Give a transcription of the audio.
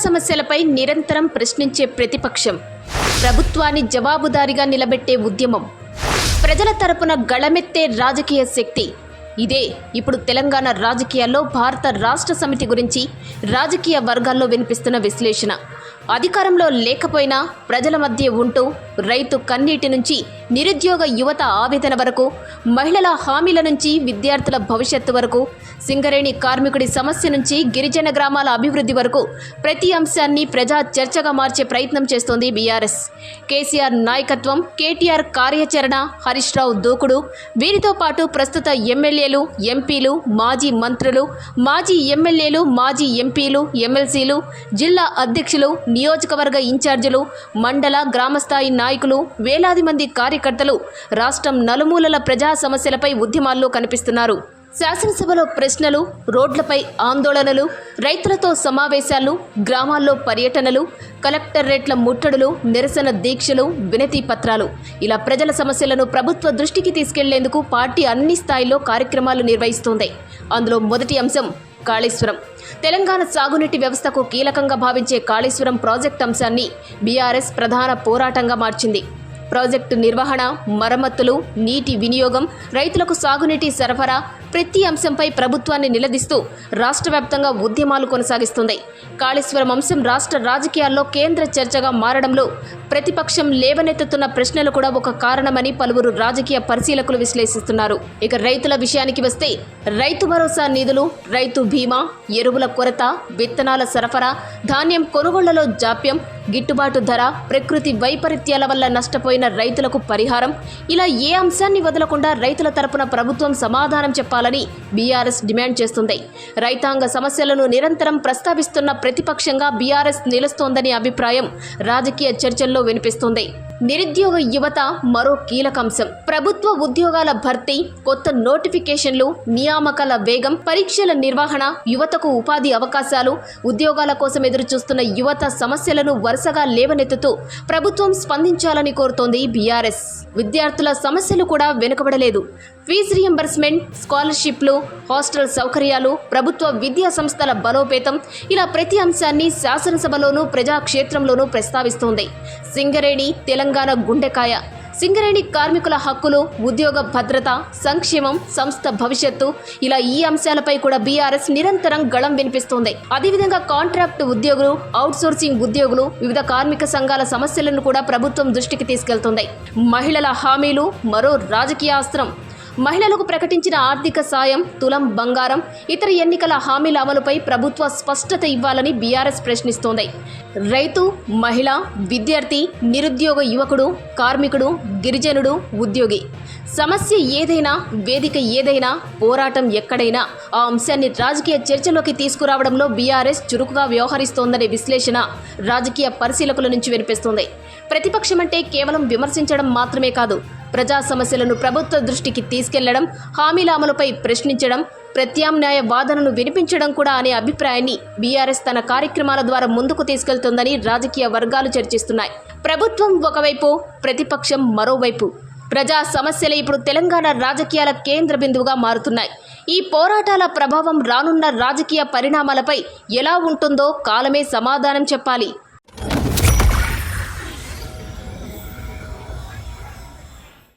సమస్యలపై నిరంతరం ప్రశ్నించే ప్రతిపక్షం, ప్రభుత్వాన్ని జవాబుదారీగా నిలబెట్టే ఉద్యమం, ప్రజల తరపున గళమెత్తే రాజకీయ శక్తి. ఇదే ఇప్పుడు తెలంగాణ రాజకీయాల్లో భారత రాష్ట్ర సమితి గురించి రాజకీయ వర్గాల్లో వినిపిస్తున్న విశ్లేషణ. అధికారంలో లేకపోయినా ప్రజల మధ్య ఉంటూ రైతు కన్నీటి నుంచి నిరుద్యోగ యువత ఆవేదన వరకు, మహిళల హామీల నుంచి విద్యార్థుల భవిష్యత్తు వరకు, సింగరేణి కార్మికుడి సమస్య నుంచి గిరిజన గ్రామాల అభివృద్ధి వరకు ప్రతి అంశాన్ని ప్రజా చర్చగా మార్చే ప్రయత్నం చేస్తోంది బీఆర్ఎస్. కేసీఆర్ నాయకత్వం, కేటీఆర్ కార్యాచరణ, హరీష్ రావు దూకుడు, వీరితో పాటు ప్రస్తుత ఎమ్మెల్యేలు, ఎంపీలు, మాజీ మంత్రులు, మాజీ ఎమ్మెల్యేలు, మాజీ ఎంపీలు, ఎమ్మెల్సీలు, జిల్లా అధ్యక్షులు, నియోజకవర్గ ఇన్ఛార్జీలు, మండల గ్రామస్థాయి నాయకులు, వేలాది మంది కార్యకర్తలు రాష్ట్రం నలుమూలల ప్రజా సమస్యలపై ఉద్యమాల్లో కనిపిస్తున్నారు. శాసనసభలో ప్రశ్నలు, రోడ్లపై ఆందోళనలు, రైతులతో సమావేశాలు, గ్రామాల్లో పర్యటనలు, కలెక్టరేట్ల ముట్టడులు, నిరసన దీక్షలు, వినతి పత్రాలు, ఇలా ప్రజల సమస్యలను ప్రభుత్వ దృష్టికి తీసుకెళ్లేందుకు పార్టీ అన్ని స్థాయిల్లో కార్యక్రమాలు నిర్వహిస్తోంది. అందులో మొదటి అంశం కాళేశ్వరం. తెలంగాణ సాగునీటి వ్యవస్థకు కీలకంగా భావించే కాళేశ్వరం ప్రాజెక్టు అంశాన్ని బీఆర్ఎస్ ప్రధాన పోరాటంగా మార్చింది. ప్రాజెక్టు నిర్వహణ, మరమ్మతులు, నీటి వినియోగం, రైతులకు సాగునీటి సరఫరా, ప్రతి అంశంపై ప్రభుత్వాన్ని నిలదీస్తూ రాష్ట్ర వ్యాప్తంగా ఉద్యమాలు కొనసాగిస్తుంది. కాళేశ్వరం అంశం రాష్ట్ర రాజకీయాల్లో కేంద్ర చర్చగా మారడంలో ప్రతిపక్షం లేవనెత్తుతున్న ప్రశ్నలు కూడా ఒక కారణమని పలువురు రాజకీయ పరిశీలకులు విశ్లేషిస్తున్నారు. ఇక రైతుల విషయానికి వస్తే, రైతు భరోసా నిధులు, రైతు బీమా, ఎరువుల కొరత, విత్తనాల సరఫరా, ధాన్యం కొనుగోళ్లలో జాప్యం, గిట్టుబాటు ధర, ప్రకృతి వైపరీత్యాల వల్ల నష్టపోయిన రైతులకు పరిహారం, ఇలా ఏ అంశాన్ని వదలకుండా రైతుల తరపున ప్రభుత్వం సమాధానం చెప్పాలని బీఆర్ఎస్ డిమాండ్ చేస్తుంది. రైతాంగ సమస్యలను నిరంతరం ప్రస్తావిస్తున్న ప్రతిపక్షంగా బీఆర్ఎస్ నిలుస్తోందనే అభిప్రాయం రాజకీయ చర్చల్లో వినిపిస్తోంది. నిరుద్యోగ యువత మరో కీలక అంశం. ప్రభుత్వ ఉద్యోగాల భర్తీ, కొత్త నోటిఫికేషన్లు, నియామకాల వేగం, పరీక్షల నిర్వహణ, యువతకు ఉపాధి అవకాశాలు, ఉద్యోగాల కోసం ఎదురుచూస్తున్న యువత సమస్యలను వరుసగా లేవనెత్తుతూ ప్రభుత్వం స్పందించాలని కోరుతోంది బీఆర్ఎస్. విద్యార్థుల సమస్యలు కూడా వెనుకబడలేదు. ఫీజు రియంబర్స్మెంట్, స్కాలర్షిప్లు, హాస్టల్ సౌకర్యాలు, ప్రభుత్వ విద్యా సంస్థల బలోపేతం, ఇలా ప్రతి అంశాన్ని శాసనసభలోనూ ప్రజాక్షేత్రంలోనూ ప్రస్తావిస్తోంది. సింగరేణి తెలంగాణ గుండెకాయ. సింగరేణి కార్మికుల హక్కులు, ఉద్యోగ భద్రత, సంక్షేమం, సంస్థ భవిష్యత్తు, ఇలా ఈ అంశాలపై కూడా బీఆర్ఎస్ నిరంతరం గళం వినిపిస్తోంది. అదేవిధంగా కాంట్రాక్ట్ ఉద్యోగులు, అవుట్సోర్సింగ్ ఉద్యోగులు, వివిధ కార్మిక సంఘాల సమస్యలను కూడా ప్రభుత్వం దృష్టికి తీసుకెళ్తుంది. మహిళల హామీలు మరో రాజకీయ అస్త్రం. మహిళలకు ప్రకటించిన ఆర్థిక సాయం, తులం బంగారం, ఇతర ఎన్నికల హామీల అమలుపై ప్రభుత్వ స్పష్టత ఇవ్వాలని బీఆర్ఎస్ ప్రశ్నిస్తోంది. రైతు, మహిళ, విద్యార్థి, నిరుద్యోగ యువకుడు, కార్మికుడు, గిరిజనుడు, ఉద్యోగి, సమస్య ఏదైనా, వేదిక ఏదైనా, పోరాటం ఎక్కడైనా ఆ అంశాన్ని రాజకీయ చర్చలోకి తీసుకురావడంలో బీఆర్ఎస్ చురుకుగా వ్యవహరిస్తోందనే విశ్లేషణ రాజకీయ పరిశీలకుల నుంచి వినిపిస్తోంది. ప్రతిపక్షం అంటే కేవలం విమర్శించడం మాత్రమే కాదు, ప్రజా సమస్యలను ప్రభుత్వ దృష్టికి తీసుకెళ్లడం, హామీల అమలుపై ప్రశ్నించడం, ప్రత్యామ్నాయ వాదనను వినిపించడం కూడా అనే అభిప్రాయాన్ని బీఆర్ఎస్ తన కార్యక్రమాల ద్వారా ముందుకు తీసుకెళ్తోందని రాజకీయ వర్గాలు చర్చిస్తున్నాయి. ప్రభుత్వం ఒకవైపు, ప్రతిపక్షం మరోవైపు. ప్రజా సమస్యలే ఇప్పుడు తెలంగాణ రాజకీయాల కేంద్ర బిందువుగా మారుతున్నాయి. ఈ పోరాటాల ప్రభావం రానున్న రాజకీయ పరిణామాలపై ఎలా ఉంటుందో కాలమే సమాధానం చెప్పాలి.